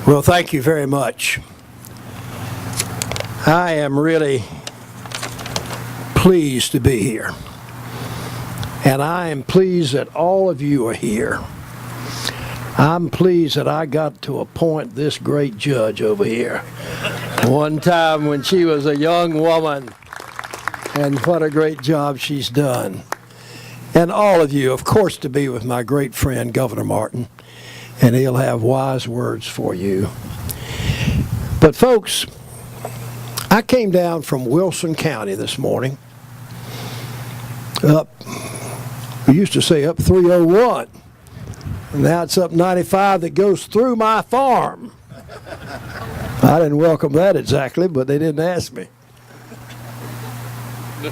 Well, thank you very much. I am really pleased to be here. And I am pleased that all of you are here. I'm pleased that I got to appoint this great judge over here. One time when she was a young woman, and what a great job she's done. And all of you, of course, to be with my great friend, Governor Martin, and he'll have wise words for you. But folks, I came down from Wilson County this morning, we used to say up 301. Now it's up 95 that goes through my farm. I didn't welcome that exactly, but they didn't ask me.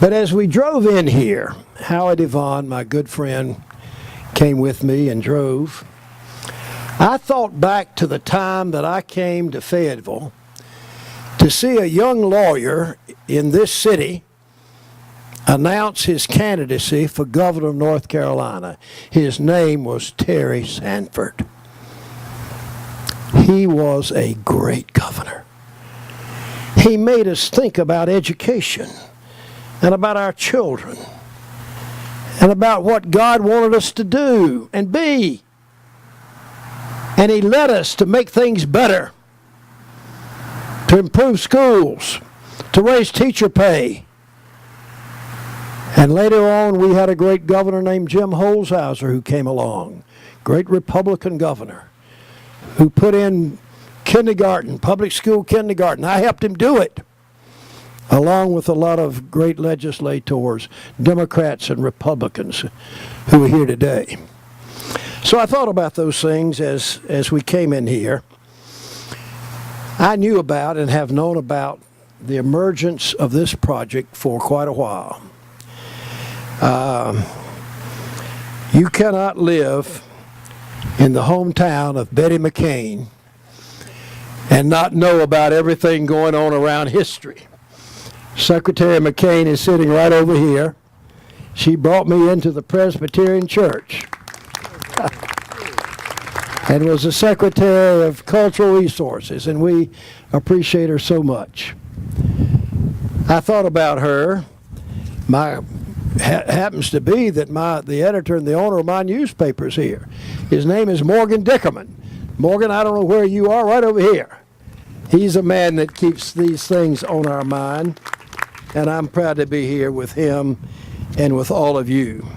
But as we drove in here, Howard Yvonne, my good friend, came with me and drove. I thought back to the time that I came to Fayetteville to see a young lawyer in this city announce his candidacy for governor of North Carolina. His name was Terry Sanford. He was a great governor. He made us think about education and about our children and about what God wanted us to do and be. And he led us to make things better, to improve schools, to raise teacher pay. And later on, we had a great governor named Jim Holzhauser who came along, great Republican governor, who put in kindergarten, public school kindergarten. I helped him do it, along with a lot of great legislators, Democrats and Republicans who are here today. So I thought about those things as we came in here. I knew about and have known about the emergence of this project for quite a while. You cannot live in the hometown of Betty McCain and not know about everything going on around history. Secretary McCain is sitting right over here. She brought me into the Presbyterian Church and was the Secretary of Cultural Resources, and we appreciate her so much. I thought about her. Happens to be that the editor and the owner of my newspaper is here. His name is Morgan Dickerman. Morgan, I don't know where you are, right over here. He's a man that keeps these things on our mind, and I'm proud to be here with him and with all of you.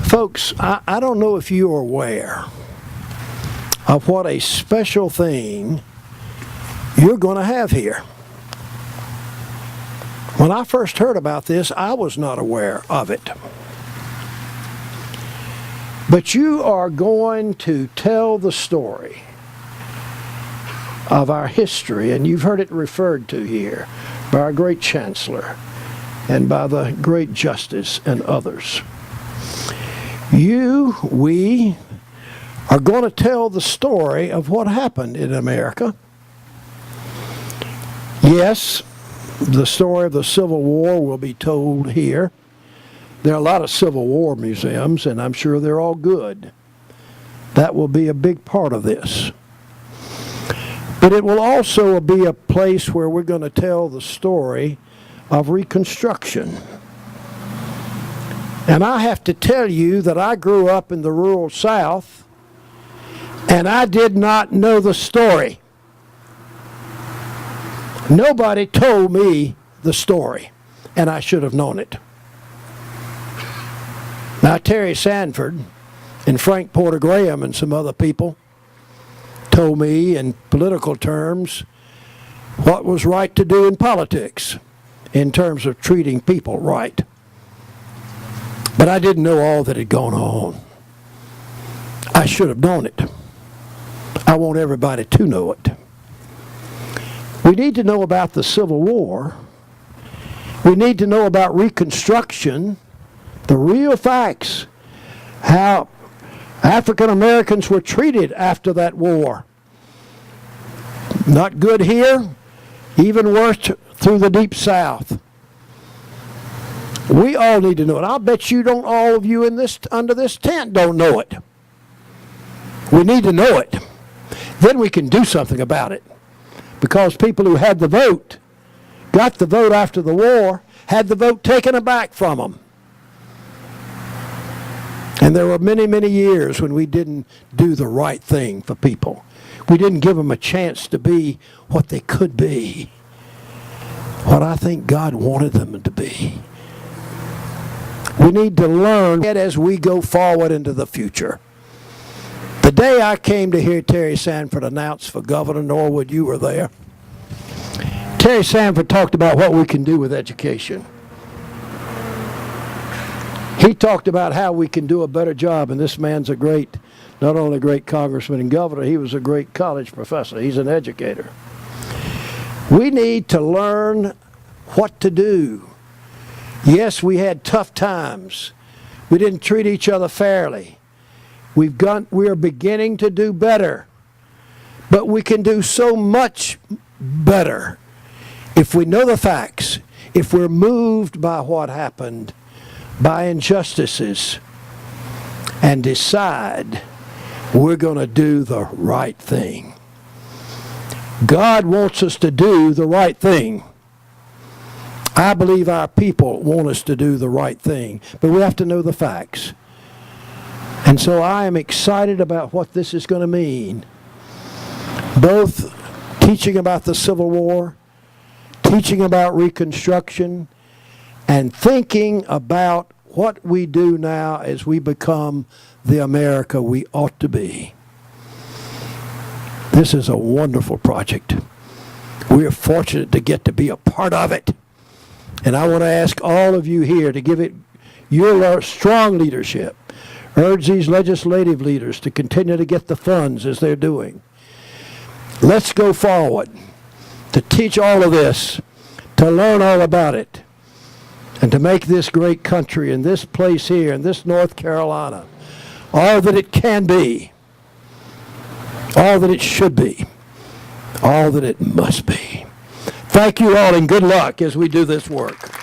Folks, I don't know if you are aware of what a special thing you're going to have here. When I first heard about this, I was not aware of it. But you are going to tell the story of our history, and you've heard it referred to here by our great chancellor and by the great justice and others. We are going to tell the story of what happened in America. Yes, the story of the Civil War will be told here. There are a lot of Civil War museums, and I'm sure they're all good. That will be a big part of this. But it will also be a place where we're going to tell the story of Reconstruction. And I have to tell you that I grew up in the rural South, and I did not know the story. Nobody told me the story, and I should have known it. Now, Terry Sanford and Frank Porter Graham and some other people told me in political terms what was right to do in politics in terms of treating people right. But I didn't know all that had gone on. I should have known it. I want everybody to know it. We need to know about the Civil War. We need to know about Reconstruction, the real facts, how African Americans were treated after that war. Not good here, even worse through the Deep South. We all need to know it. I'll bet you all of you in this under this tent don't know it. We need to know it. Then we can do something about it. Because people who had the vote, got the vote after the war, had the vote taken back from them. And there were many, many years when we didn't do the right thing for people. We didn't give them a chance to be what they could be, what I think God wanted them to be. We need to learn as we go forward into the future. The day I came to hear Terry Sanford announce for governor, Norwood, you were there. Terry Sanford talked about what we can do with education. He talked about how we can do a better job, and this man's a great, not only a great congressman and governor, he was a great college professor. He's an educator. We need to learn what to do. Yes, we had tough times. We didn't treat each other fairly. We are beginning to do better. But we can do so much better if we know the facts, if we're moved by what happened, by injustices, and decide we're going to do the right thing. God wants us to do the right thing. I believe our people want us to do the right thing, but we have to know the facts. And so I am excited about what this is going to mean. Both teaching about the Civil War, teaching about Reconstruction, and thinking about what we do now as we become the America we ought to be. This is a wonderful project. We are fortunate to get to be a part of it. And I want to ask all of you here to give it your strong leadership. Urge these legislative leaders to continue to get the funds as they're doing. Let's go forward to teach all of this, to learn all about it, and to make this great country and this place here and this North Carolina all that it can be, all that it should be, all that it must be. Thank you all and good luck as we do this work.